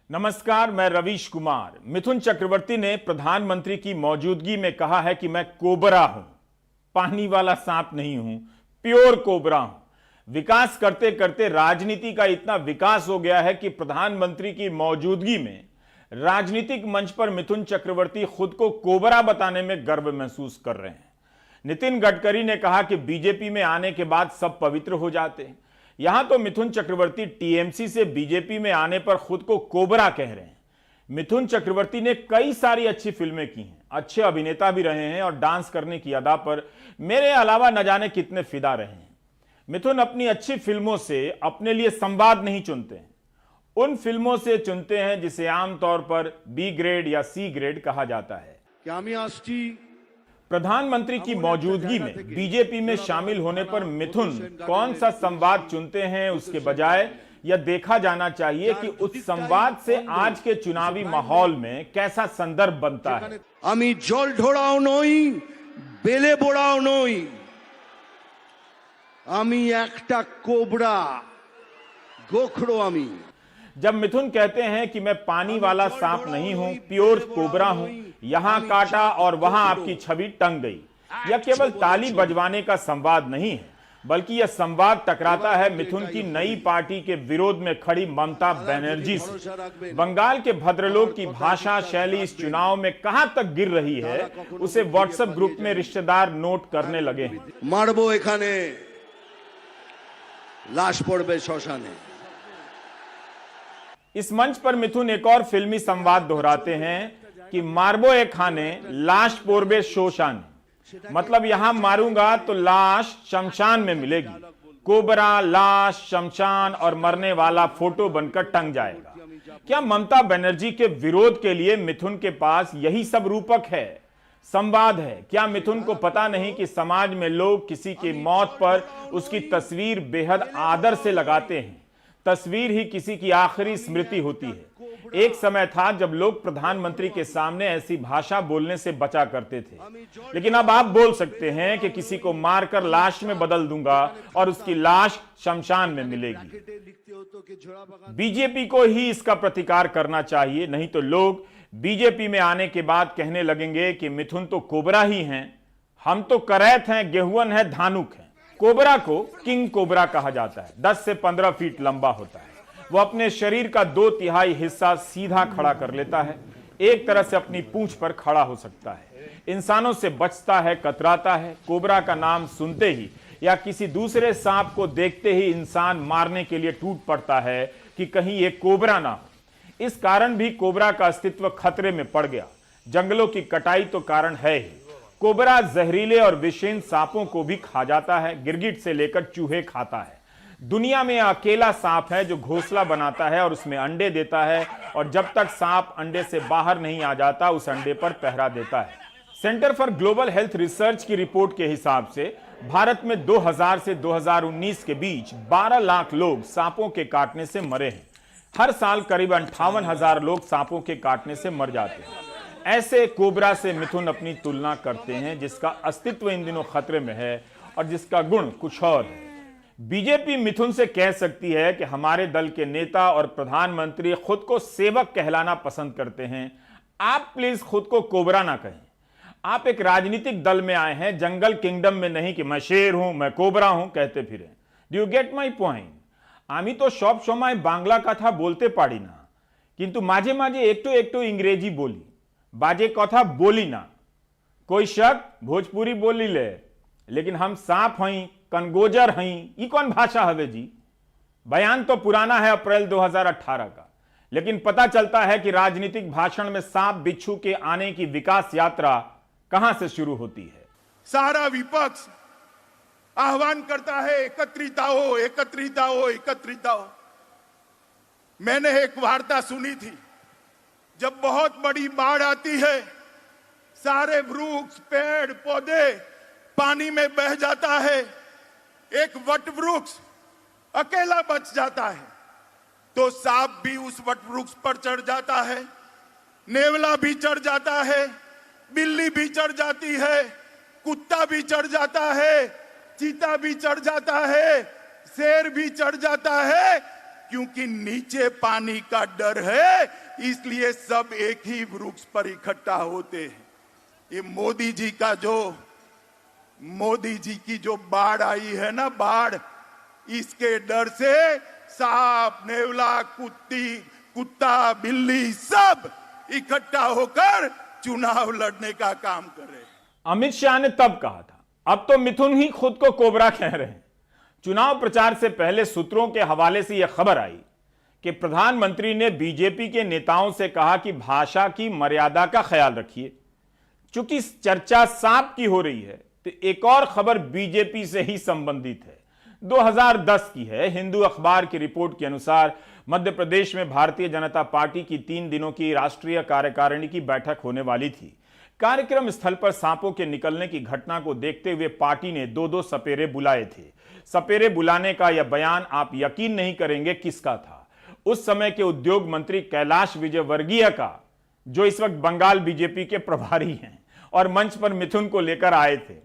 नमस्कार, मैं रवीश कुमार। मिथुन चक्रवर्ती ने प्रधानमंत्री की मौजूदगी में कहा है कि मैं कोबरा हूं, पानी वाला सांप नहीं हूं, प्योर कोबरा हूं। विकास करते करते राजनीति का इतना विकास हो गया है कि प्रधानमंत्री की मौजूदगी में राजनीतिक मंच पर मिथुन चक्रवर्ती खुद को कोबरा बताने में गर्व महसूस कर रहे हैं। नितिन गडकरी ने कहा कि बीजेपी में आने के बाद सब पवित्र हो जाते हैं। यहां तो मिथुन चक्रवर्ती टीएमसी से बीजेपी में आने पर खुद को कोबरा कह रहे हैं। मिथुन चक्रवर्ती ने कई सारी अच्छी फिल्में की हैं, अच्छे अभिनेता भी रहे हैं और डांस करने की अदा पर मेरे अलावा न जाने कितने फिदा रहे हैं। मिथुन अपनी अच्छी फिल्मों से अपने लिए संवाद नहीं चुनते हैं, उन फिल्मों से चुनते हैं जिसे आमतौर पर बी ग्रेड या सी ग्रेड कहा जाता है। प्रधानमंत्री की मौजूदगी में बीजेपी में शामिल होने पर मिथुन कौन सा संवाद चुनते हैं उसके बजाय यह देखा जाना चाहिए कि उस संवाद से आज के चुनावी माहौल में कैसा संदर्भ बनता है। आमी जल ढोड़ाओ नई, बेले बोड़ाओ नई, आमी एकटा कोबरा, गोखड़ो आमी। जब मिथुन कहते हैं कि मैं पानी वाला सांप नहीं हूं, प्योर कोबरा हूं, यहां काटा और वहां आपकी छवि टंग गई, यह केवल ताली बजवाने का संवाद नहीं है, बल्कि यह संवाद टकराता है मिथुन की नई पार्टी के विरोध में खड़ी ममता बनर्जी से। बंगाल के भद्रलोक की भाषा शैली इस चुनाव में कहां तक गिर रही है, उसे व्हाट्सएप ग्रुप में रिश्तेदार नोट करने लगे हैं। मारबो एखाने, लाश पड़बे श्मशाने। इस मंच पर मिथुन एक और फिल्मी संवाद दोहराते हैं कि मारबो ए खाने, लाश पोरबे शोशान। मतलब यहां मारूंगा तो लाश शमशान में मिलेगी। कोबरा, लाश, शमशान और मरने वाला फोटो बनकर टंग जाएगा। क्या ममता बनर्जी के विरोध के लिए मिथुन के पास यही सब रूपक है, संवाद है? क्या मिथुन को पता नहीं कि समाज में लोग किसी की मौत पर उसकी तस्वीर बेहद आदर से लगाते हैं? तस्वीर ही किसी की आखिरी स्मृति होती है। एक समय था जब लोग प्रधानमंत्री के सामने ऐसी भाषा बोलने से बचा करते थे, लेकिन अब आप बोल सकते हैं कि किसी को मारकर लाश में बदल दूंगा और उसकी लाश शमशान में मिलेगी। बीजेपी को ही इसका प्रतिकार करना चाहिए, नहीं तो लोग बीजेपी में आने के बाद कहने लगेंगे कि मिथुन तो कोबरा ही हैं, हम तो करैत हैं, गेहुअन है, धानुक है। कोबरा को किंग कोबरा कहा जाता है। 10 से 15 फीट लंबा होता है। वो अपने शरीर का 2/3 हिस्सा सीधा खड़ा कर लेता है, एक तरह से अपनी पूंछ पर खड़ा हो सकता है। इंसानों से बचता है, कतराता है। कोबरा का नाम सुनते ही या किसी दूसरे सांप को देखते ही इंसान मारने के लिए टूट पड़ता है कि कहीं ये कोबरा ना हो। इस कारण भी कोबरा का अस्तित्व खतरे में पड़ गया। जंगलों की कटाई तो कारण है ही। कोबरा जहरीले और विषैले सांपों को भी खा जाता है, गिरगिट से लेकर चूहे खाता है। दुनिया में अकेला सांप है जो घोंसला बनाता है और उसमें अंडे देता है, और जब तक सांप अंडे से बाहर नहीं आ जाता उस अंडे पर पहरा देता है। Centre for global health research की रिपोर्ट के हिसाब से भारत में 2000 से 2019 के बीच 12 लाख लोग सांपों के काटने से मरे हैं। हर साल करीब 58,000 लोग सांपों के काटने से मर जाते हैं। ऐसे कोबरा से मिथुन अपनी तुलना करते हैं, जिसका अस्तित्व इन दिनों खतरे में है और जिसका गुण कुछ और है। बीजेपी मिथुन से कह सकती है कि हमारे दल के नेता और प्रधानमंत्री खुद को सेवक कहलाना पसंद करते हैं, आप प्लीज खुद को कोबरा ना कहें। आप एक राजनीतिक दल में आए हैं, जंगल किंगडम में नहीं कि मैं शेर हूं, मैं कोबरा हूं कहते फिरें। Do you get my point? आमी तो सब समय बांग्ला कथा बोलते पाड़ी ना, किंतु माझे माझे एकटू इंग्रेजी बोली, बाजे कथा बोली ना। कोई शक भोजपुरी बोली ले, लेकिन हम सांप हई, कनगोजर हई, ये कौन भाषा हवे जी? बयान तो पुराना है, अप्रैल 2018 का, लेकिन पता चलता है कि राजनीतिक भाषण में सांप बिच्छू के आने की विकास यात्रा कहां से शुरू होती है। सारा विपक्ष आह्वान करता है एकत्रित आओ, एकत्रित आओ, एकत्रित आओ। मैंने एक वार्ता सुनी थी, जब बहुत बड़ी बाढ़ आती है, सारे वृक्ष, पेड़ पौधे पानी में बह जाता है, एक वट वृक्ष अकेला बच जाता है, तो सांप भी उस वट वृक्ष पर चढ़ जाता है, नेवला भी चढ़ जाता है, बिल्ली भी चढ़ जाती है, कुत्ता भी चढ़ जाता है, चीता भी चढ़ जाता है, शेर भी चढ़ जाता है, क्योंकि नीचे पानी का डर है, इसलिए सब एक ही वृक्ष पर इकट्ठा होते हैं। ये मोदी जी की जो बाढ़ आई है ना, बाढ़, इसके डर से सांप, नेवला, कुत्ता, बिल्ली सब इकट्ठा होकर चुनाव लड़ने का काम कर रहे हैं। अमित शाह ने तब कहा था, अब तो मिथुन ही खुद को कोबरा कह रहे हैं। चुनाव प्रचार से पहले सूत्रों के हवाले से यह खबर आई कि प्रधानमंत्री ने बीजेपी के नेताओं से कहा कि भाषा की मर्यादा का ख्याल रखिए। चूंकि चर्चा सांप की हो रही है, तो एक और खबर बीजेपी से ही संबंधित है। 2010 की है। हिंदू अखबार की रिपोर्ट के अनुसार मध्य प्रदेश में भारतीय जनता पार्टी की 3 दिनों की राष्ट्रीय कार्यकारिणी की बैठक होने वाली थी। कार्यक्रम स्थल पर सांपों के निकलने की घटना को देखते हुए पार्टी ने 2-2 सपेरे बुलाए थे। सपेरे बुलाने का यह बयान आप यकीन नहीं करेंगे किसका था। उस समय के उद्योग मंत्री कैलाश विजयवर्गीय का, जो इस वक्त बंगाल बीजेपी के प्रभारी हैं और मंच पर मिथुन को लेकर आए थे।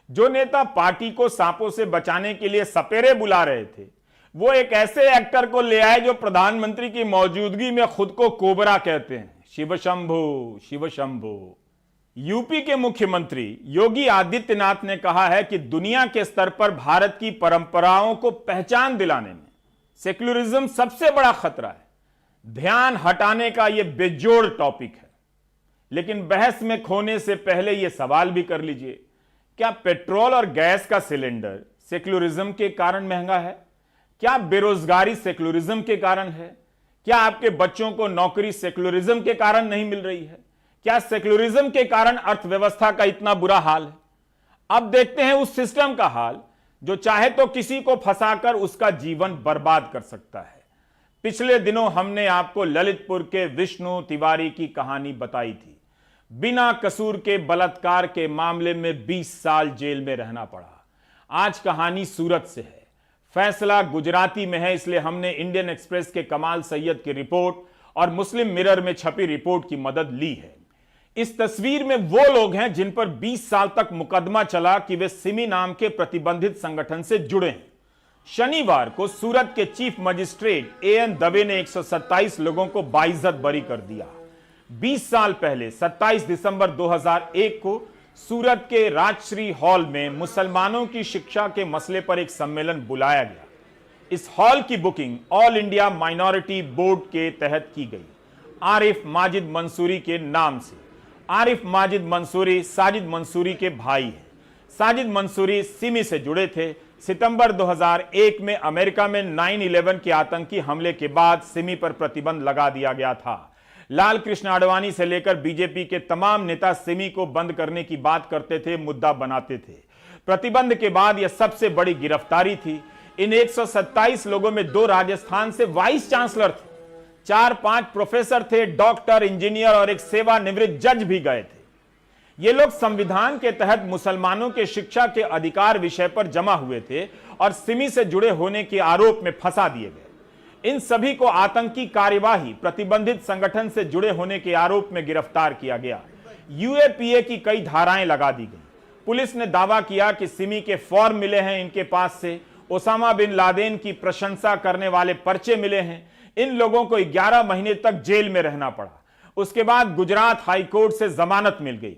जो नेता पार्टी को सांपों से बचाने के लिए सपेरे बुला रहे थे, वो एक ऐसे एक्टर को ले आए जो प्रधानमंत्री की मौजूदगी में खुद को कोबरा कहते हैं। शिव शंभो, शिव शंभो। यूपी के मुख्यमंत्री योगी आदित्यनाथ ने कहा है कि दुनिया के स्तर पर भारत की परंपराओं को पहचान दिलाने में सेक्युलरिज्म सबसे बड़ा खतरा है। ध्यान हटाने का यह बेजोड़ टॉपिक है। लेकिन बहस में खोने से पहले यह सवाल भी कर लीजिए, क्या पेट्रोल और गैस का सिलेंडर सेक्युलरिज्म के कारण महंगा है? क्या बेरोजगारी सेक्युलरिज्म के कारण है? क्या आपके बच्चों को नौकरी सेक्युलरिज्म के कारण नहीं मिल रही है? क्या सेक्युलरिज्म के कारण अर्थव्यवस्था का इतना बुरा हाल है? अब देखते हैं उस सिस्टम का हाल जो चाहे तो किसी को फंसाकर उसका जीवन बर्बाद कर सकता है। पिछले दिनों हमने आपको ललितपुर के विष्णु तिवारी की कहानी बताई थी। बिना कसूर के बलात्कार के मामले में 20 साल जेल में रहना पड़ा। आज कहानी सूरत से है। फैसला गुजराती में है, इसलिए हमने इंडियन एक्सप्रेस के कमाल सैयद की रिपोर्ट और मुस्लिम मिरर में छपी रिपोर्ट की मदद ली है। इस तस्वीर में वो लोग हैं जिन पर 20 साल तक मुकदमा चला कि वे सिमी नाम के प्रतिबंधित संगठन से जुड़े हैं। शनिवार को सूरत के चीफ मजिस्ट्रेट एएन दवे ने 127 लोगों को बाइज्जत बरी कर दिया। 20 साल पहले 27 दिसंबर 2001 को सूरत के राजश्री हॉल में मुसलमानों की शिक्षा के मसले पर एक सम्मेलन बुलाया गया। इस हॉल की booking all India minority board के तहत की गई, आरिफ माजिद मंसूरी के नाम से। आरिफ माजिद मंसूरी साजिद मंसूरी के भाई हैं। साजिद मंसूरी सिमी से जुड़े थे। सितंबर 2001 में अमेरिका में 9/11 के आतंकी हमले के बाद सिमी पर प्रतिबंध लगा दिया गया था। लाल कृष्ण आडवाणी से लेकर बीजेपी के तमाम नेता सिमी को बंद करने की बात करते थे, मुद्दा बनाते थे। प्रतिबंध के बाद यह सबसे बड़ी गिरफ्तारी थी। इन 127 लोगों में 2 राजस्थान से वाइस चांसलर थे, 4-5 प्रोफेसर थे, डॉक्टर, इंजीनियर और एक सेवानिवृत्त जज भी गए थे। ये लोग संविधान के तहत मुसलमानों के शिक्षा के अधिकार विषय पर जमा हुए थे और सिमी से जुड़े होने के आरोप में फंसा दिए गए। इन सभी को आतंकी कार्यवाही, प्रतिबंधित संगठन से जुड़े होने के आरोप में गिरफ्तार किया गया। यूएपीए की कई धाराएं लगा दी गई। पुलिस ने दावा किया कि सिमी के फॉर्म मिले हैं इनके पास से, ओसामा बिन लादेन की प्रशंसा करने वाले पर्चे मिले हैं। इन लोगों को 11 महीने तक जेल में रहना पड़ा। उसके बाद गुजरात हाईकोर्ट से जमानत मिल गई।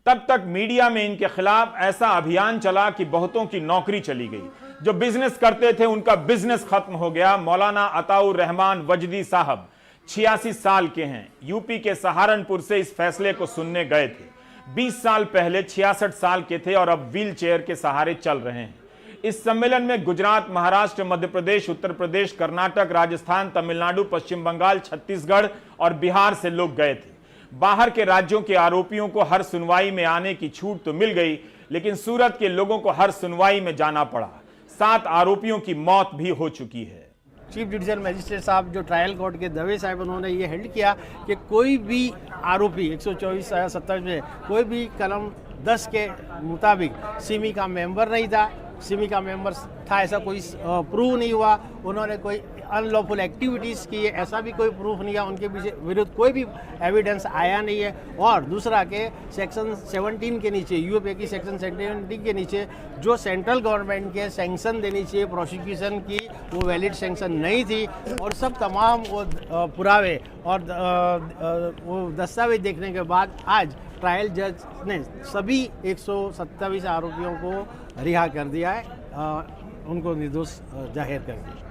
तब तक मीडिया में इनके खिलाफ ऐसा अभियान चला कि बहुतों की नौकरी चली गई। जो बिजनेस करते थे उनका बिजनेस खत्म हो गया। मौलाना अताउर रहमान वजदी साहब 86 साल के हैं, यूपी के सहारनपुर से इस फैसले को सुनने गए थे। 20 साल पहले 66 साल के थे और अब व्हील चेयर के सहारे चल रहे हैं। इस सम्मेलन में गुजरात, महाराष्ट्र, मध्य प्रदेश, उत्तर प्रदेश, कर्नाटक, राजस्थान, तमिलनाडु, पश्चिम बंगाल, छत्तीसगढ़ और बिहार से लोग गए थे। बाहर के राज्यों के आरोपियों को हर सुनवाई में आने की छूट तो मिल गई, लेकिन सूरत के लोगों को हर सुनवाई में जाना पड़ा। 7 आरोपियों की मौत भी हो चुकी है। चीफ जुडिशियल मजिस्ट्रेट साहब जो ट्रायल कोर्ट के दवे साहब, उन्होंने ये हेल्ड किया कि कोई भी आरोपी 124 या 27 में कोई भी कलम 10 के मुताबिक सिमी का मेंबर नहीं था, सिमी का मेंबर था ऐसा कोई प्रूव नहीं हुआ, उन्होंने कोई अनलॉफुल एक्टिविटीज़ की ऐसा भी कोई प्रूफ नहीं है, उनके विरुद्ध कोई भी एविडेंस आया नहीं है। और दूसरा के सेक्शन 17 के नीचे, यूएपीए की सेक्शन 17 के नीचे जो सेंट्रल गवर्नमेंट के सैंक्शन देनी चाहिए प्रोसिक्यूशन की, वो वैलिड सैंक्शन नहीं थी। और सब तमाम वो पुरावे और वो दस्तावेज देखने के बाद आज ट्रायल जज ने सभी 127 आरोपियों को रिहा कर दिया है, उनको निर्दोष जाहिर कर दिया।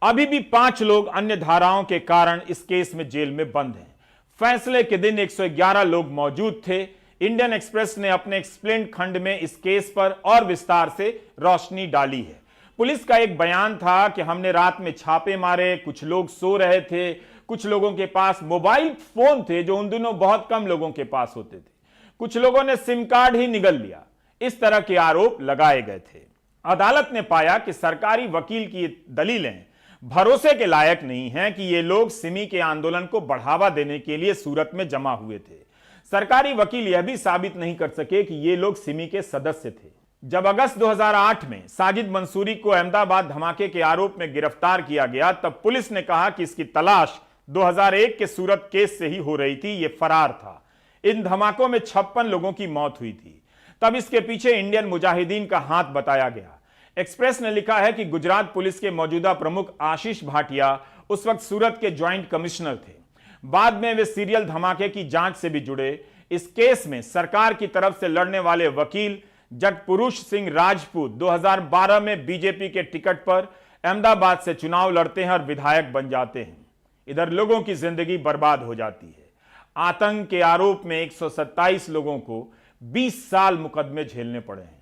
अभी भी 5 लोग अन्य धाराओं के कारण इस केस में जेल में बंद हैं। फैसले के दिन 111 लोग मौजूद थे। इंडियन एक्सप्रेस ने अपने एक्सप्लेन खंड में इस केस पर और विस्तार से रोशनी डाली है। पुलिस का एक बयान था कि हमने रात में छापे मारे, कुछ लोग सो रहे थे, कुछ लोगों के पास मोबाइल फोन थे जो उन दिनों बहुत कम लोगों के पास होते थे, कुछ लोगों ने सिम कार्ड ही निगल लिया। इस तरह के आरोप लगाए गए थे। अदालत ने पाया कि सरकारी वकील की दलीलें भरोसे के लायक नहीं हैं कि ये लोग सिमी के आंदोलन को बढ़ावा देने के लिए सूरत में जमा हुए थे। सरकारी वकील यह भी साबित नहीं कर सके कि ये लोग सिमी के सदस्य थे। जब अगस्त 2008 में साजिद मंसूरी को अहमदाबाद धमाके के आरोप में गिरफ्तार किया गया, तब पुलिस ने कहा कि इसकी तलाश 2001 के सूरत केस से ही हो रही थी, ये फरार था। इन धमाकों में 56 लोगों की मौत हुई थी। तब इसके पीछे इंडियन मुजाहिदीन का हाथ बताया गया। एक्सप्रेस ने लिखा है कि गुजरात पुलिस के मौजूदा प्रमुख आशीष भाटिया उस वक्त सूरत के ज्वाइंट कमिश्नर थे। बाद में वे सीरियल धमाके की जांच से भी जुड़े। इस केस में सरकार की तरफ से लड़ने वाले वकील जगपुरुष सिंह राजपूत 2012 में बीजेपी के टिकट पर अहमदाबाद से चुनाव लड़ते हैं और विधायक बन जाते हैं। इधर लोगों की जिंदगी बर्बाद हो जाती है। आतंक के आरोप में 127 लोगों को 20 साल मुकदमे झेलने पड़े हैं।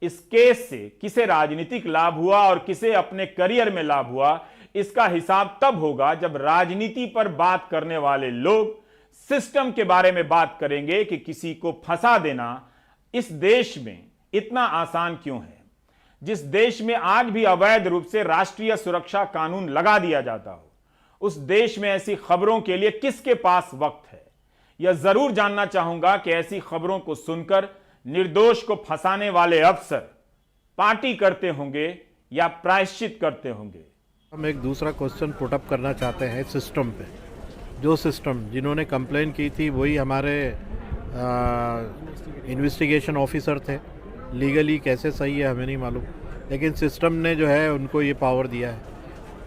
इस केस से किसे राजनीतिक लाभ हुआ और किसे अपने करियर में लाभ हुआ, इसका हिसाब तब होगा जब राजनीति पर बात करने वाले लोग सिस्टम के बारे में बात करेंगे कि किसी को फंसा देना इस देश में इतना आसान क्यों है। जिस देश में आज भी अवैध रूप से राष्ट्रीय सुरक्षा कानून लगा दिया जाता हो, उस देश में ऐसी खबरों के लिए किसके पास वक्त है। यह जरूर जानना चाहूंगा कि ऐसी खबरों को सुनकर निर्दोष को फंसाने वाले अफसर पार्टी करते होंगे या प्रायश्चित करते होंगे। हम एक दूसरा क्वेश्चन पुट अप करना चाहते हैं सिस्टम पे। जो सिस्टम जिन्होंने कंप्लेन की थी वही हमारे इन्वेस्टिगेशन ऑफिसर थे। लीगली कैसे सही है हमें नहीं मालूम, लेकिन सिस्टम ने जो है उनको ये पावर दिया है।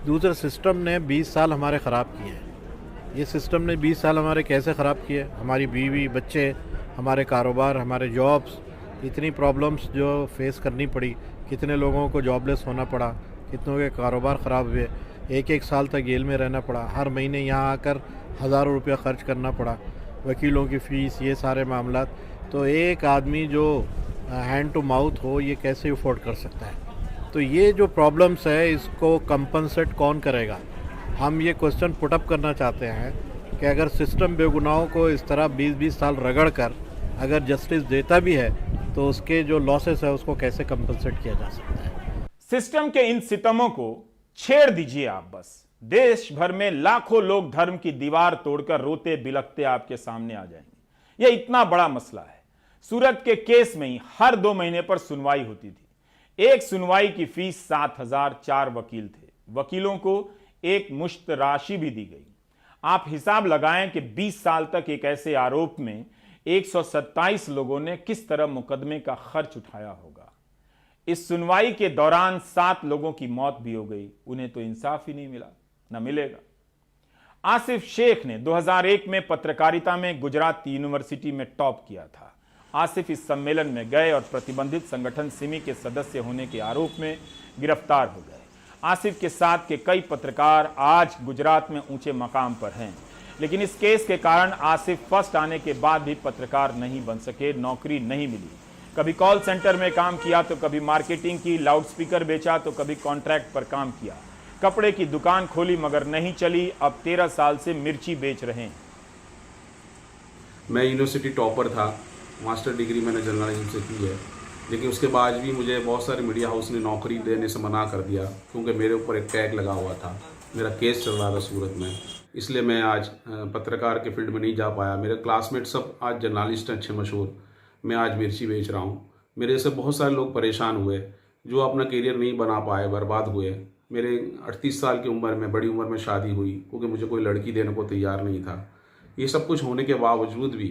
दूसरा, सिस्टम ने 20 साल हमारे ख़राब किए हैं। ये सिस्टम ने 20 साल हमारे कैसे ख़राब किए, हमारी बीवी बच्चे, हमारे कारोबार, हमारे जॉब्स, इतनी प्रॉब्लम्स जो फेस करनी पड़ी, कितने लोगों को जॉबलेस होना पड़ा, कितनों के कारोबार ख़राब हुए, एक साल तक जेल में रहना पड़ा, हर महीने यहाँ आकर हज़ारों रुपया खर्च करना पड़ा, वकीलों की फ़ीस, ये सारे मामलात। तो एक आदमी जो हैंड टू माउथ हो, ये कैसे अफोर्ड कर सकता है। तो ये जो प्रॉब्लम्स है इसको कंपनसेट कौन करेगा। हम ये क्वेश्चन पुटअप करना चाहते हैं कि अगर सिस्टम बेगुनाहों को इस तरह 20-20 साल रगड़ कर अगर जस्टिस देता भी है तो उसके जो लॉसेस है उसको कैसे कंपनसेट किया जा सकता है। सिस्टम के इन सितमों को छेड़ दीजिए आप बस। देश भर में लाखों लोग धर्म की दीवार तोड़कर रोते बिलखते आपके सामने आ जाएंगे। यह इतना बड़ा मसला है। सूरत के केस में ही हर 2 महीने पर सुनवाई होती थी। एक सुनवाई की फीस 7,000। 4 वकील थे। वकीलों को एक मुश्त राशि भी दी गई। आप हिसाब लगाएं कि 20 साल तक एक ऐसे आरोप में 127 लोगों ने किस तरह मुकदमे का खर्च उठाया होगा। इस सुनवाई के दौरान 7 लोगों की मौत भी हो गई। उन्हें तो इंसाफ ही नहीं मिला, न मिलेगा। आसिफ शेख ने 2001 में पत्रकारिता में गुजरात यूनिवर्सिटी में टॉप किया था। आसिफ इस सम्मेलन में गए और प्रतिबंधित संगठन सिमी के सदस्य होने के आरोप में गिरफ्तार हो गए। आसिफ के साथ के कई पत्रकार आज गुजरात में ऊंचे मकाम पर हैं, लेकिन इस केस के कारण आसिफ फर्स्ट आने के बाद भी पत्रकार नहीं बन सके, नौकरी नहीं मिली। कभी कॉल सेंटर में काम किया तो कभी मार्केटिंग की, लाउडस्पीकर बेचा तो कभी कॉन्ट्रैक्ट पर काम किया, कपड़े की दुकान खोली मगर नहीं चली। अब 13 साल से मिर्ची बेच रहे हैं। मैं यूनिवर्सिटी टॉपर था, मास्टर डिग्री मैंने जर्नलिज्म से की है, लेकिन उसके बाद भी मुझे बहुत सारे मीडिया हाउस ने नौकरी देने से मना कर दिया क्योंकि मेरे ऊपर एक टैग लगा हुआ था। मेरा केस चल रहा था सूरत में, इसलिए मैं आज पत्रकार के फील्ड में नहीं जा पाया। मेरे क्लासमेट सब आज जर्नलिस्ट हैं अच्छे मशहूर। मैं आज मिर्ची बेच रहा हूँ। मेरे से बहुत सारे लोग परेशान हुए। जो अपना करियर नहीं बना पाए, बर्बाद हुए। मेरे 38 साल की उम्र में, बड़ी उम्र में शादी हुई क्योंकि मुझे कोई लड़की देने को तैयार नहीं था। ये सब कुछ होने के बावजूद भी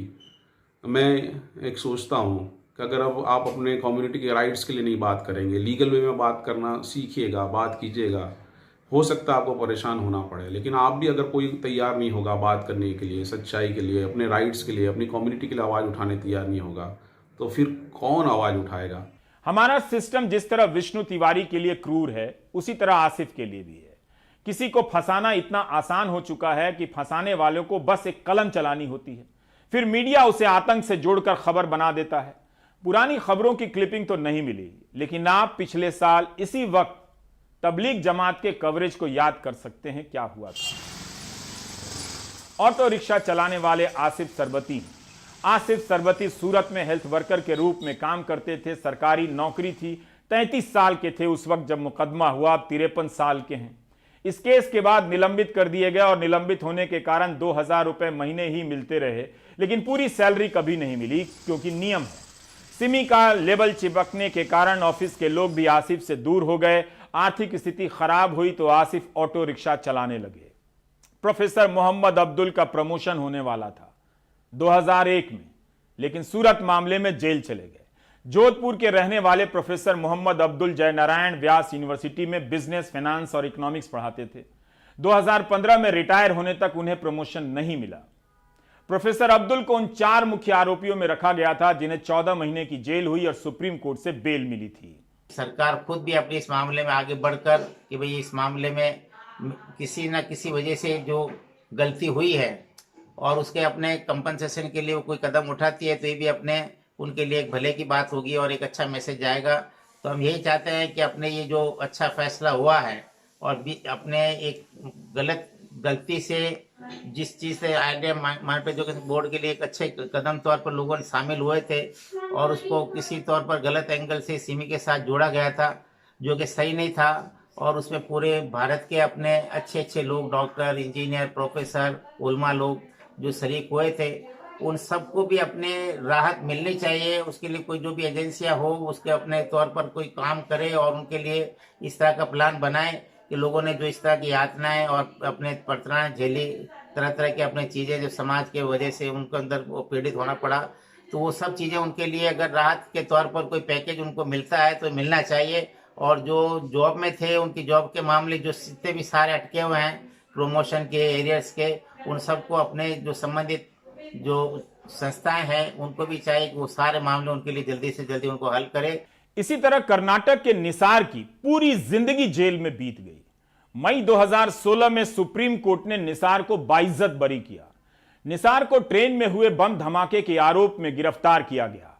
मैं एक सोचता हूँ कि अगर अब आप अपने कम्युनिटी के राइट्स के लिए नहीं बात करेंगे, लीगल वे में बात करना सीखिएगा, बात कीजिएगा, हो सकता है आपको परेशान होना पड़े, लेकिन आप भी अगर कोई तैयार नहीं होगा बात करने के लिए, सच्चाई के लिए, अपने राइट्स के लिए, अपनी कम्युनिटी के लिए आवाज़ उठाने तैयार नहीं होगा, तो फिर कौन आवाज़ उठाएगा। हमारा सिस्टम जिस तरह विष्णु तिवारी के लिए क्रूर है, उसी तरह आसिफ के लिए भी है। किसी को फंसाना इतना आसान हो चुका है कि फंसाने वालों को बस एक कलम चलानी होती है, फिर मीडिया उसे आतंक से जोड़कर खबर बना देता है। पुरानी खबरों की क्लिपिंग तो नहीं मिली, लेकिन आप पिछले साल इसी वक्त तबलीग जमात के कवरेज को याद कर सकते हैं क्या हुआ था। ऑटो रिक्शा चलाने वाले आसिफ सरबती। आसिफ सरबती सूरत में हेल्थ वर्कर के रूप में काम करते थे, सरकारी नौकरी थी, 33 साल के थे उस वक्त जब मुकदमा हुआ, अब 53 साल के हैं। इस केस के बाद निलंबित कर दिए गए और निलंबित होने के कारण 2000 रुपए महीने ही मिलते रहे, लेकिन पूरी सैलरी कभी नहीं मिली क्योंकि नियम है। सिमी का लेबल चिपकने के कारण ऑफिस के लोग भी आसिफ से दूर हो गए। आर्थिक स्थिति खराब हुई तो आसिफ ऑटो रिक्शा चलाने लगे। प्रोफेसर मोहम्मद अब्दुल का प्रमोशन होने वाला था 2001 में, लेकिन सूरत मामले में जेल चले गए। जोधपुर के रहने वाले प्रोफेसर मोहम्मद अब्दुल जयनारायण व्यास यूनिवर्सिटी में बिजनेस, फाइनेंस और इकोनॉमिक्स पढ़ाते थे। 2015 में रिटायर होने तक उन्हें प्रमोशन नहीं मिला। प्रोफेसर अब्दुल को उन 4 मुख्य आरोपियों में रखा गया था जिन्हें 14 महीने की जेल हुई और सुप्रीम कोर्ट से बेल मिली थी। सरकार खुद भी अपने इस मामले में आगे बढ़कर कि भाई इस मामले में किसी न किसी वजह से जो गलती हुई है और उसके अपने कंपनसेशन के लिए वो कोई कदम उठाती है तो ये भी अपने उनके लिए एक भले की बात होगी और एक अच्छा मैसेज जाएगा। तो हम यही चाहते हैं कि अपने ये जो अच्छा फैसला हुआ है और भी अपने एक गलती से जिस चीज़ से आइडिया मार्केट एजुकेशन बोर्ड के लिए एक अच्छे कदम तौर पर लोगों ने शामिल हुए थे और उसको किसी तौर पर गलत एंगल से सिमी के साथ जोड़ा गया था जो कि सही नहीं था। और उसमें पूरे भारत के अपने अच्छे अच्छे लोग, डॉक्टर, इंजीनियर, प्रोफेसर, उलमा लोग जो शरीक हुए थे, उन सबको भी अपने राहत मिलनी चाहिए। उसके लिए कोई जो भी एजेंसियां हो उसके अपने तौर पर कोई काम करे और उनके लिए इस तरह का प्लान बनाए कि लोगों ने जो इस तरह की यातनाएं और अपने पड़ताएं झेली, तरह तरह की अपने चीज़ें जो समाज के वजह से उनको अंदर वो पीड़ित होना पड़ा, तो वो सब चीज़ें उनके लिए अगर राहत के तौर पर कोई पैकेज उनको मिलता है तो मिलना चाहिए। और जो जॉब में थे उनकी जॉब के मामले जो जितने भी सारे अटके हुए हैं प्रमोशन के, एरियर्स के, उन सबको अपने जो संबंधित जो संस्थाएं हैं उनको भी चाहिए कि वो सारे मामले उनके लिए जल्दी से जल्दी उनको हल करे। इसी तरह कर्नाटक के निसार की पूरी जिंदगी जेल में बीत गई। मई 2016 में सुप्रीम कोर्ट ने निसार को बाइज्जत बरी किया। निसार को ट्रेन में हुए बम धमाके के आरोप में गिरफ्तार किया गया।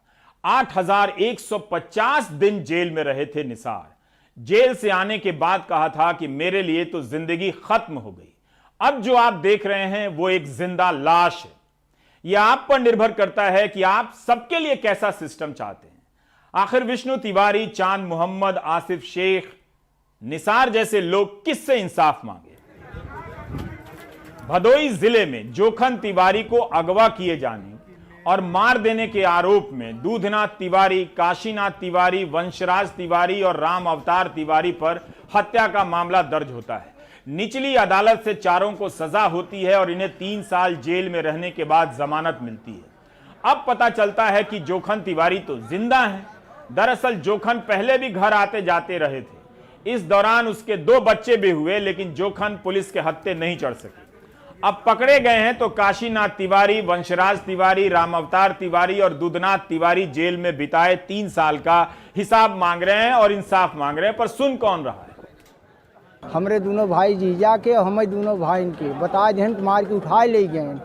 8150 दिन जेल में रहे थे निसार। जेल से आने के बाद कहा था कि मेरे लिए तो जिंदगी खत्म हो गई। अब जो आप देख रहे हैं वो एक जिंदा लाश है। यह आप पर निर्भर करता है कि आप सबके लिए कैसा सिस्टम चाहते हैं। आखिर विष्णु तिवारी, चांद मोहम्मद, आसिफ शेख, निसार जैसे लोग किससे इंसाफ मांगे। भदोई जिले में जोखन तिवारी को अगवा किए जाने और मार देने के आरोप में दूधनाथ तिवारी, काशीनाथ तिवारी, वंशराज तिवारी और राम अवतार तिवारी पर हत्या का मामला दर्ज होता है। निचली अदालत से चारों को सजा होती है और इन्हें 3 साल जेल में रहने के बाद जमानत मिलती है। अब पता चलता है कि जोखन तिवारी तो जिंदा हैं। दरअसल जोखन पहले भी घर आते जाते रहे थे। इस दौरान उसके 2 बच्चे भी हुए, लेकिन जोखन पुलिस के हत्थे नहीं चढ़ सके। अब पकड़े गए हैं तो काशीनाथ तिवारी, वंशराज तिवारी, राम अवतार तिवारी और दूधनाथ तिवारी जेल में बिताए 3 साल का हिसाब मांग रहे हैं और इंसाफ मांग रहे हैं। पर सुन कौन रहा है? हमरे दोनों भाई जीजा के, हमें दोनों भाई के बता दें तो मार के उठाए ले गए।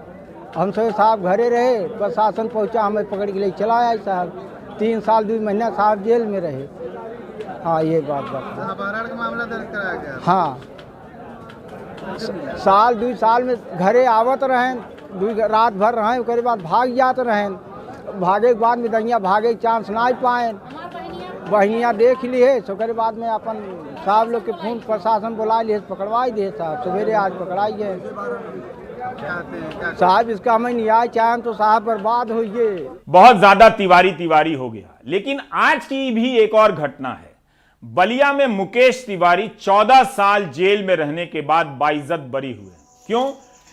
हम सब साहब घरे रहे, प्रशासन पहुंचा, हमें पकड़ के ले चला आए साहब। 3 साल 2 महीना साहब जेल में रहे। हाँ, ये बात बता। अपहरण का मामला दर्ज कराया गया। हाँ, साल 2 साल में घरे आवत रहें, 2 रात भर रहें, उसके बाद भाग जात रहें। भागे के बाद में दहिया भागे चांस ना पाए, बहनियाँ देख लिए। उसके बाद में अपन साहब लोग के फोन प्रशासन बुला लिए, पकड़वाई दिए साहब। सवेरे आज पकड़ाई है साहब। इसका हमें न्याय चाहें तो साहब बर्बाद हो गए। बहुत ज्यादा तिवारी तिवारी हो गया। लेकिन आज की भी एक और घटना है। बलिया में मुकेश तिवारी 14 साल जेल में रहने के बाद बाइज्जत बरी हुए। क्यों?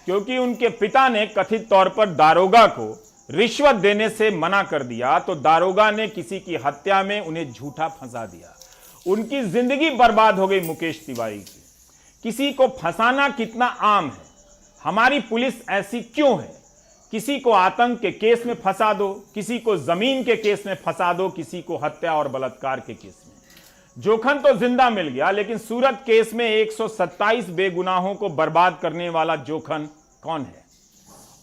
क्योंकि उनके पिता ने कथित तौर पर दारोगा को रिश्वत देने से मना कर दिया, तो दारोगा ने किसी की हत्या में उन्हें झूठा फंसा दिया। उनकी जिंदगी बर्बाद हो गई मुकेश तिवारी की। किसी को फंसाना कितना आम है, हमारी पुलिस ऐसी क्यों है? किसी को आतंक के केस में फंसा दो, किसी को जमीन के केस में फंसा दो, किसी को हत्या और बलात्कार के केस में। जोखन तो जिंदा मिल गया, लेकिन सूरत केस में 127 बेगुनाहों को बर्बाद करने वाला जोखन कौन है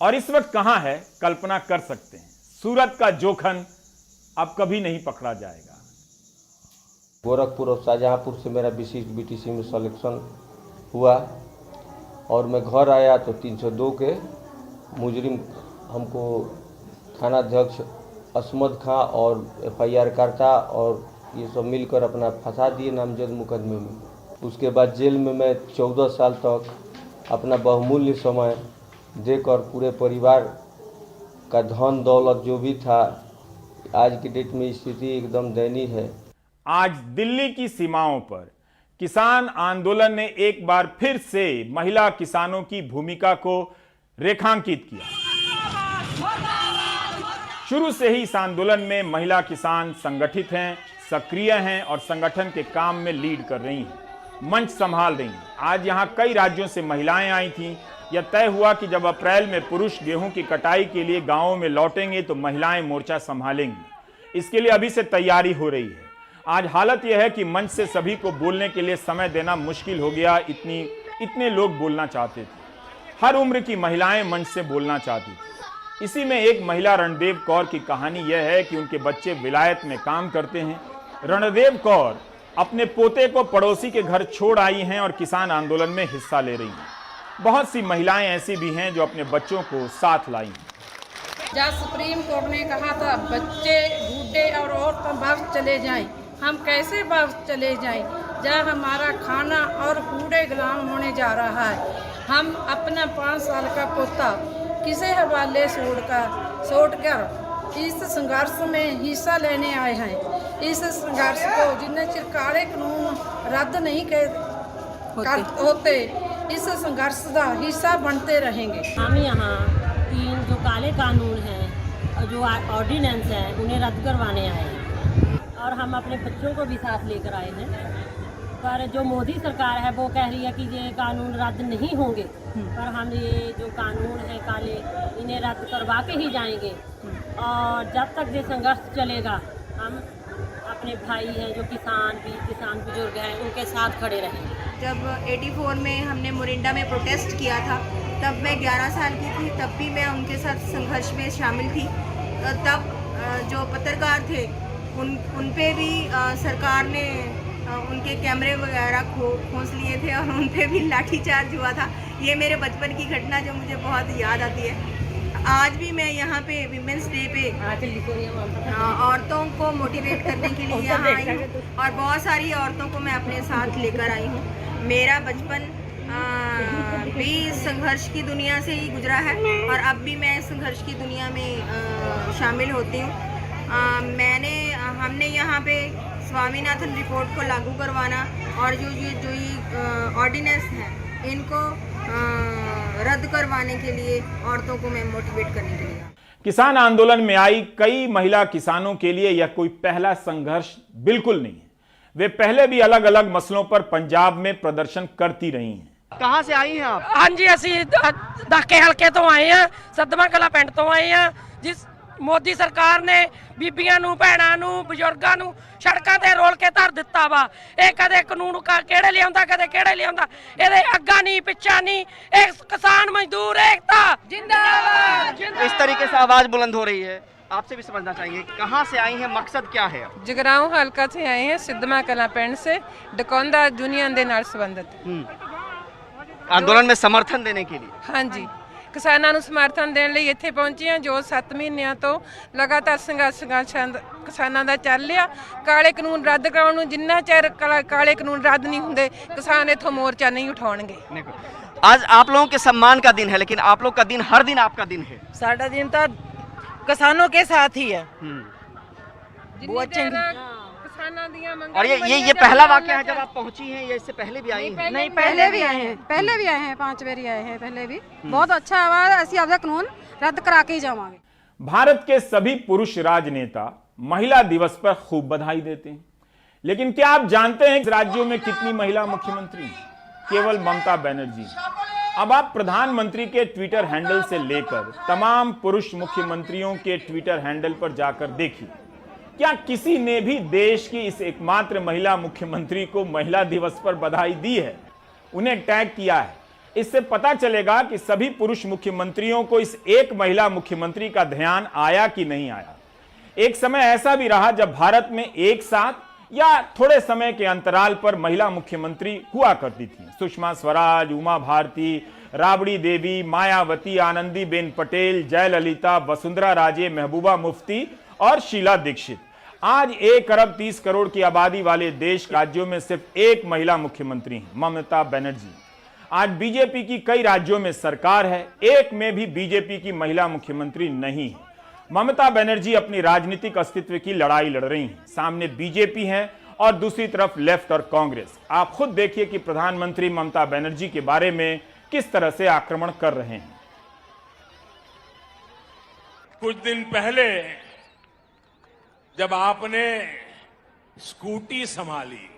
और इस वक्त कहां है, कल्पना कर सकते हैं। सूरत का जोखन अब कभी नहीं पकड़ा जाएगा। गोरखपुर और शाहजहांपुर से मेरा विशिष्ट बीटीसी में सिलेक्शन हुआ और मैं घर आया तो 302 के मुजरिम हमको थानाध्यक्ष असमद खां और FIR करता और ये सब मिलकर अपना फंसा दिए नामजद मुकदमे में। उसके बाद जेल में मैं 14 साल तक अपना बहुमूल्य समय देकर पूरे परिवार का धन दौलत जो भी था, आज की डेट में स्थिति एकदम दयनीय है। आज दिल्ली की सीमाओं पर किसान आंदोलन ने एक बार फिर से महिला किसानों की भूमिका को रेखांकित किया। शुरू से ही इस आंदोलन में महिला किसान संगठित हैं, सक्रिय हैं और संगठन के काम में लीड कर रही हैं, मंच संभाल रही हैं। आज यहां कई राज्यों से महिलाएं आई थीं। यह तय हुआ कि जब अप्रैल में पुरुष गेहूं की कटाई के लिए गांवों में लौटेंगे तो महिलाएं मोर्चा संभालेंगी। इसके लिए अभी से तैयारी हो रही है। आज हालत यह है कि मंच से सभी को बोलने के लिए समय देना मुश्किल हो गया। इतने लोग बोलना चाहते थे। हर उम्र की महिलाएं मंच से बोलना चाहती थी। इसी में एक महिला रणदेव कौर की कहानी यह है कि उनके बच्चे विलायत में काम करते हैं। रणदेव कौर अपने पोते को पड़ोसी के घर छोड़ आई हैं और किसान आंदोलन में हिस्सा ले रही हैं। बहुत सी महिलाएं ऐसी भी हैं जो अपने बच्चों को साथ लाई हैं। जहाँ सुप्रीम कोर्ट ने कहा था बच्चे, बूढ़े और औरतें वापस चले जाएं, हम कैसे वापस चले जाएं? जहाँ हमारा खाना और कूड़े गुलाम होने जा रहा है। हम अपना 5 साल का पोता किसे हवाले छोड़कर इस संघर्ष में हिस्सा लेने आए हैं। इस संघर्ष को जिन्हें चिरकाले कानून रद्द नहीं होते, इस संघर्ष का हिस्सा बनते रहेंगे। हम यहाँ 3 जो काले कानून हैं और जो ऑर्डिनेंस हैं उन्हें रद्द करवाने आए हैं और हम अपने बच्चों को भी साथ लेकर आए हैं। पर जो मोदी सरकार है वो कह रही है कि ये कानून रद्द नहीं होंगे, पर हम ये जो कानून है काले इन्हें रद्द करवा के ही जाएंगे और जब तक ये संघर्ष चलेगा हम अपने भाई हैं जो किसान बुजुर्ग हैं उनके साथ खड़े रहेंगे। जब 84 में हमने मोरिंडा में प्रोटेस्ट किया था तब मैं 11 साल की थी, तब भी मैं उनके साथ संघर्ष में शामिल थी। तब जो पत्रकार थे उन पे भी सरकार ने उनके कैमरे वगैरह खोस लिए थे और उन पे भी लाठीचार्ज हुआ था। ये मेरे बचपन की घटना जो मुझे बहुत याद आती है। आज भी मैं यहाँ पे विमेंस डे पे औरतों को मोटिवेट करने के लिए यहाँ आई हूँ और बहुत सारी औरतों को मैं अपने साथ लेकर आई हूँ। मेरा बचपन भी संघर्ष की दुनिया से ही गुजरा है और अब भी मैं संघर्ष की दुनिया में शामिल होती हूँ। हमने यहाँ पे स्वामीनाथन रिपोर्ट को लागू करवाना और जो ये ऑर्डिनेंस है इनको रद्द करवाने के लिए औरतों को मैं मोटिवेट करने के लिए। किसान आंदोलन में आई कई महिला किसानों के लिए यह कोई पहला संघर्ष बिल्कुल नहीं है। वे पहले भी अलग अलग मसलों पर पंजाब में प्रदर्शन करती रही हैं। कहाँ से आई हैं आप? हाँ जी, असी दाके हल्के तो आए हैं, सदमा कला पिंड तो आए हैं। जिस मोदी सरकार ने ਬੀਬੀਆਂ ਨੂੰ ਭੈਣਾਂ ਨੂੰ ਬਜ਼ੁਰਗਾਂ ਨੂੰ ਸੜਕਾਂ ਤੇ ਰੋਲ ਕੇ ਧਰ ਦਿੱਤਾ ਵਾ। ਇਹ ਕਦੇ ਕਾਨੂੰਨ ਕਿਹੜੇ ਲਿਆਉਂਦਾ ਕਦੇ ਕਿਹੜੇ ਲਿਆਉਂਦਾ, ਇਹਦੇ ਅੱਗਾ ਨਹੀਂ ਪਿੱਛਾ ਨਹੀਂ। ਇਹ किसान मजदूर एकता जिंदाबाद। इस तरीके से आवाज बुलंद हो रही है, आपसे भी समझना चाहिए कहाँ से आई हैं, मकसद क्या है? जगराऊं हल्का से आए हैं, सिद्धमा कला पिंड से, डकौंदा यूनियन ਦੇ ਨਾਲ ਸੰਬੰਧਿਤ आंदोलन में समर्थन देने के लिए। हाँ जी, ਕਿਸਾਨਾਂ ਨੂੰ ਸਮਰਥਨ ਦੇਣ ਲਈ ਇੱਥੇ ਪਹੁੰਚੇ ਹਾਂ ਜੋ 7 ਮਹੀਨਿਆਂ ਤੋਂ ਲਗਾਤਾਰ ਸੰਘਰਸ਼ ਕਿਸਾਨਾਂ ਦਾ ਚੱਲ ਰਿਹਾ। ਕਾਲੇ ਕਾਨੂੰਨ ਰੱਦ ਕਰਾਉਣ ਨੂੰ ਜਿੰਨਾ ਚਿਰ ਕਾਲੇ ਕਾਨੂੰਨ ਰੱਦ ਨਹੀਂ ਹੁੰਦੇ ਕਿਸਾਨ ਇੱਥੋਂ ਮੋਰਚਾ ਨਹੀਂ ਉਠਾਉਣਗੇ। आज आप लोगों के सम्मान का दिन है, लेकिन आप लोग का दिन हर दिन आपका दिन है। साडा दिन तो किसानों के साथ ही है। वो खाना दिया मंगल और ये पहला वाकया है जब आप पहुंची हैं, या इससे पहले भी आई हैं? नहीं, पहले भी आए हैं, 5 बारी आए हैं पहले भी। बहुत अच्छा हुआ, ऐसी आपदा कानून रद्द करा के ही जावांगे। भारत के सभी पुरुष राजनेता महिला दिवस पर खूब बधाई देते हैं, लेकिन क्या आप जानते हैं राज्यों में कितनी महिला मुख्यमंत्री हैं? केवल ममता बनर्जी। अब आप प्रधानमंत्री के ट्विटर हैंडल से लेकर तमाम पुरुष मुख्यमंत्रियों के ट्विटर हैंडल पर जाकर देखिए, क्या किसी ने भी देश की इस एकमात्र महिला मुख्यमंत्री को महिला दिवस पर बधाई दी है, उन्हें टैग किया है? इससे पता चलेगा कि सभी पुरुष मुख्यमंत्रियों को इस एक महिला मुख्यमंत्री का ध्यान आया कि नहीं आया। एक समय ऐसा भी रहा जब भारत में एक साथ या थोड़े समय के अंतराल पर महिला मुख्यमंत्री हुआ करती थी। सुषमा स्वराज, उमा भारती, राबड़ी देवी, मायावती, आनंदीबेन पटेल, जयललिता, वसुंधरा राजे, महबूबा मुफ्ती और शीला दीक्षित। आज 1 अरब 30 करोड़ की आबादी वाले देश राज्यों में सिर्फ एक महिला मुख्यमंत्री हैं, ममता बनर्जी। आज बीजेपी की कई राज्यों में सरकार है, एक में भी बीजेपी की महिला मुख्यमंत्री नहीं है। ममता बनर्जी अपनी राजनीतिक अस्तित्व की लड़ाई लड़ रही हैं। सामने बीजेपी है और दूसरी तरफ लेफ्ट और कांग्रेस। आप खुद देखिए कि प्रधानमंत्री ममता बनर्जी के बारे में किस तरह से आक्रमण कर रहे हैं। कुछ दिन पहले जब आपने स्कूटी संभाली,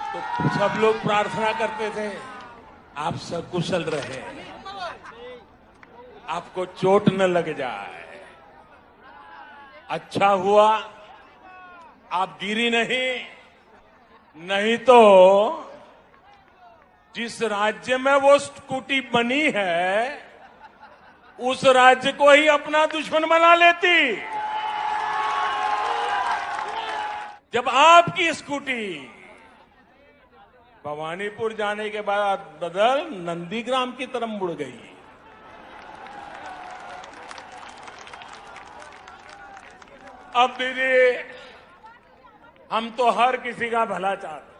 तो सब लोग प्रार्थना करते थे आप सकुशल रहे, आपको चोट न लग जाए। अच्छा हुआ आप गिरी नहीं तो जिस राज्य में वो स्कूटी बनी है उस राज्य को ही अपना दुश्मन बना लेती। जब आपकी स्कूटी भवानीपुर जाने के बाद बदल नंदीग्राम की तरफ मुड़ गई, अब दीदी हम तो हर किसी का भला चाहते,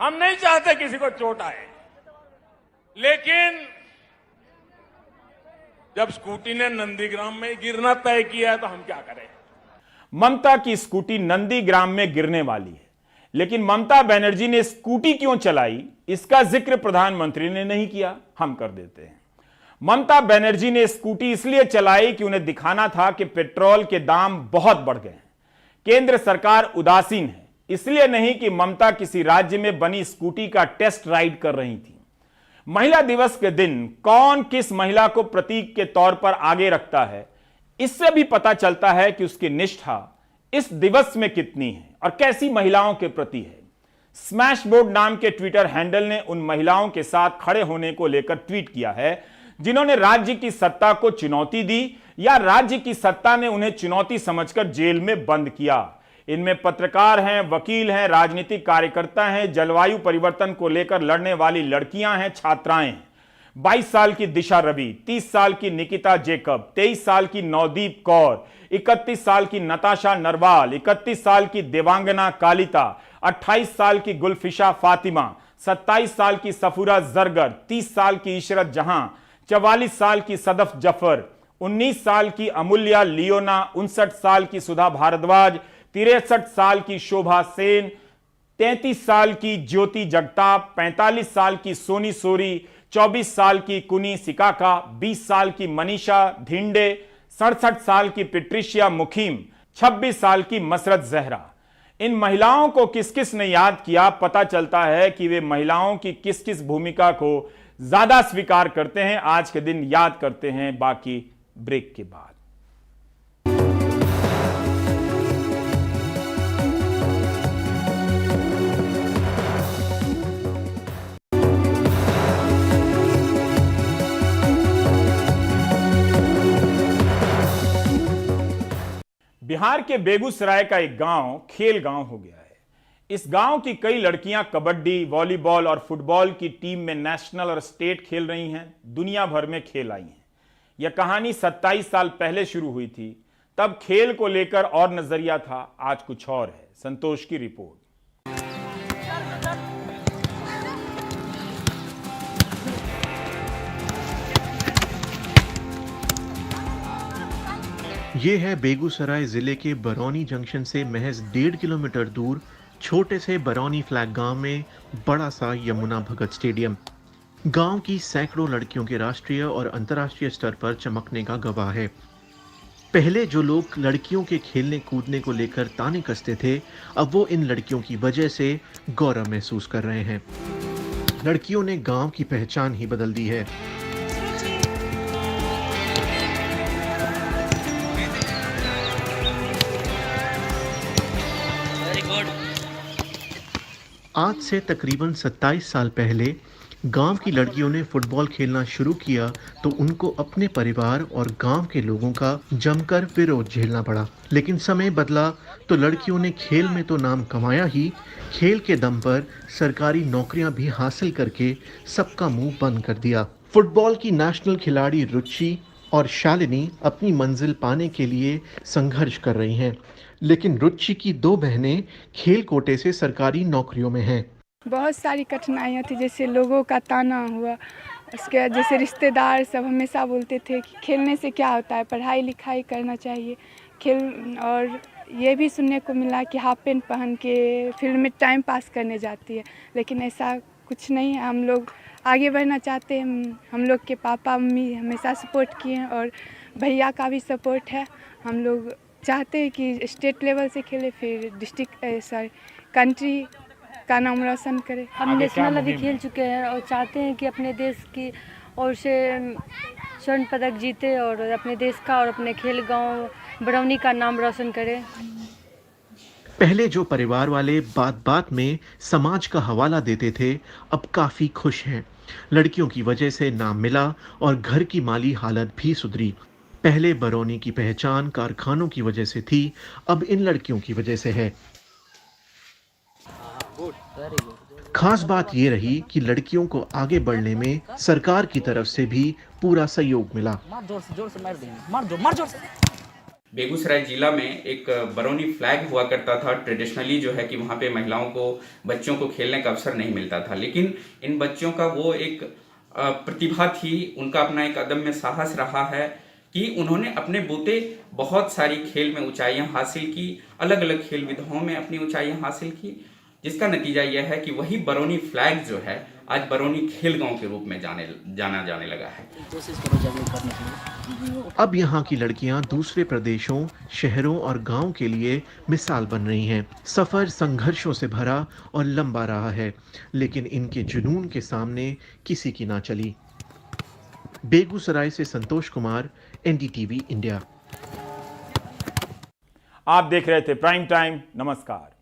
हम नहीं चाहते किसी को चोट आए, लेकिन जब स्कूटी ने नंदीग्राम में गिरना तय किया है तो हम क्या करें। ममता की स्कूटी नंदीग्राम में गिरने वाली है, लेकिन ममता बनर्जी ने स्कूटी क्यों चलाई इसका जिक्र प्रधानमंत्री ने नहीं किया। हम कर देते हैं। ममता बनर्जी ने स्कूटी इसलिए चलाई कि उन्हें दिखाना था कि पेट्रोल के दाम बहुत बढ़ गए हैं, केंद्र सरकार उदासीन है, इसलिए नहीं कि ममता किसी राज्य में बनी स्कूटी का टेस्ट राइड कर रही थी। महिला दिवस के दिन कौन किस महिला को प्रतीक के तौर पर आगे रखता है, इससे भी पता चलता है कि उसकी निष्ठा इस दिवस में कितनी है और कैसी महिलाओं के प्रति है। स्मैश बोर्ड नाम के ट्विटर हैंडल ने उन महिलाओं के साथ खड़े होने को लेकर ट्वीट किया है जिन्होंने राज्य की सत्ता को चुनौती दी या राज्य की सत्ता ने उन्हें चुनौती समझकर जेल में बंद किया। इनमें पत्रकार हैं, वकील हैं, राजनीतिक कार्यकर्ता हैं, जलवायु परिवर्तन को लेकर लड़ने वाली लड़कियां हैं, छात्राएं हैं। 22 साल की दिशा रवि, 30 साल की निकिता जेकब, 23 साल की नवदीप कौर, 31 साल की नताशा नरवाल, 31 साल की देवांगना कालिता, 28 साल की गुलफिशा फातिमा, 27 साल की सफूरा जरगर, 30 साल की इशरत जहां, 44 साल की सदफ जफर, 19 साल की अमूल्या लियोना, 59 साल की सुधा भारद्वाज, 63 साल की शोभा सेन, 33 साल की ज्योति जगताप, 45 साल की सोनी सोरी, 24 साल की कुनी सिकाका, 20 साल की मनीषा धिंडे, 67 साल की पेट्रिशिया मुखीम, 26 साल की मसरत जहरा। इन महिलाओं को किस किस ने याद किया, पता चलता है कि वे महिलाओं की किस किस भूमिका को ज्यादा स्वीकार करते हैं, आज के दिन याद करते हैं। बाकी ब्रेक के बाद। बिहार के बेगूसराय का एक गांव खेल गांव हो गया है। इस गांव की कई लड़कियां कबड्डी, वॉलीबॉल और फुटबॉल की टीम में नेशनल और स्टेट खेल रही हैं, दुनिया भर में खेल आई हैं। यह कहानी 27 साल पहले शुरू हुई थी, तब खेल को लेकर और नजरिया था, आज कुछ और है। संतोष की रिपोर्ट। ये है बेगूसराय जिले के बरौनी जंक्शन से महज 1.5 किलोमीटर दूर छोटे से बरौनी फ्लैग गांव में बड़ा सा यमुना भगत स्टेडियम। गांव की सैकड़ों लड़कियों के राष्ट्रीय और अंतर्राष्ट्रीय स्तर पर चमकने का गवाह है। पहले जो लोग लड़कियों के खेलने कूदने को लेकर ताने कसते थे, अब वो इन लड़कियों की वजह से गौरव महसूस कर रहे हैं। लड़कियों ने गांव की पहचान ही बदल दी है। आज से तकरीबन 27 साल पहले गांव की लड़कियों ने फुटबॉल खेलना शुरू किया तो उनको अपने परिवार और गांव के लोगों का जमकर विरोध झेलना पड़ा। लेकिन समय बदला तो लड़कियों ने खेल में तो नाम कमाया ही, खेल के दम पर सरकारी नौकरियां भी हासिल करके सबका मुंह बंद कर दिया। फुटबॉल की नेशनल खिलाड़ी रुचि और शालिनी अपनी मंजिल पाने के लिए संघर्ष कर रही हैं, लेकिन रुचि की 2 बहनें खेल कोटे से सरकारी नौकरियों में हैं। बहुत सारी कठिनाइयाँ थी, जैसे लोगों का ताना हुआ, उसके जैसे रिश्तेदार सब हमेशा बोलते थे कि खेलने से क्या होता है, पढ़ाई लिखाई करना चाहिए खेल। और ये भी सुनने को मिला कि हाफ पैंट पहन के फील्ड में टाइम पास करने जाती है, लेकिन ऐसा कुछ नहीं है। हम लोग आगे बढ़ना चाहते हैं। हम लोग के पापा मम्मी हमेशा सपोर्ट किए हैं और भैया का भी सपोर्ट है। हम लोग चाहते हैं कि स्टेट लेवल से खेले, फिर डिस्ट्रिक्ट कंट्री का नाम रोशन करे। हम नेशनल अभी खेल चुके हैं और चाहते हैं कि अपने देश की ओर से स्वर्ण पदक जीते और अपने देश का और अपने खेल गांव बरौनी का नाम रोशन करे। पहले जो परिवार वाले बात बात में समाज का हवाला देते थे, अब काफी खुश हैं। लड़कियों की वजह से नाम मिला और घर की माली हालत भी सुधरी। पहले बरौनी की पहचान कारखानों की वजह से थी, अब इन लड़कियों की वजह से है। खास बात ये रही कि लड़कियों को आगे बढ़ने में सरकार की तरफ से भी पूरा सहयोग मिला। बेगूसराय जिला में एक बरौनी फ्लैग हुआ करता था। ट्रेडिशनली जो है कि वहाँ पे महिलाओं को, बच्चों को खेलने का अवसर नहीं मिलता था, लेकिन इन बच्चों का वो एक प्रतिभा थी, उनका अपना एक अदम्य साहस रहा है कि उन्होंने अपने बूते बहुत सारी खेल में ऊंचाइयां हासिल की, अलग अलग खेल विधाओं में अपनी ऊंचाइयां हासिल की, जिसका नतीजा यह है कि वही बरौनी फ्लैग जो है आज बरौनी खेल गांव के रूप में जाना जाने लगा है। अब यहाँ की लड़कियाँ दूसरे प्रदेशों, शहरों और गांव के लिए मिसाल बन रही हैं। सफर संघर्षों से भरा और लंबा रहा है, लेकिन इनके जुनून के सामने किसी की ना चली। बेगूसराय से संतोष कुमार, NDTV इंडिया। आप देख रहे थे प्राइम टाइम। नमस्कार।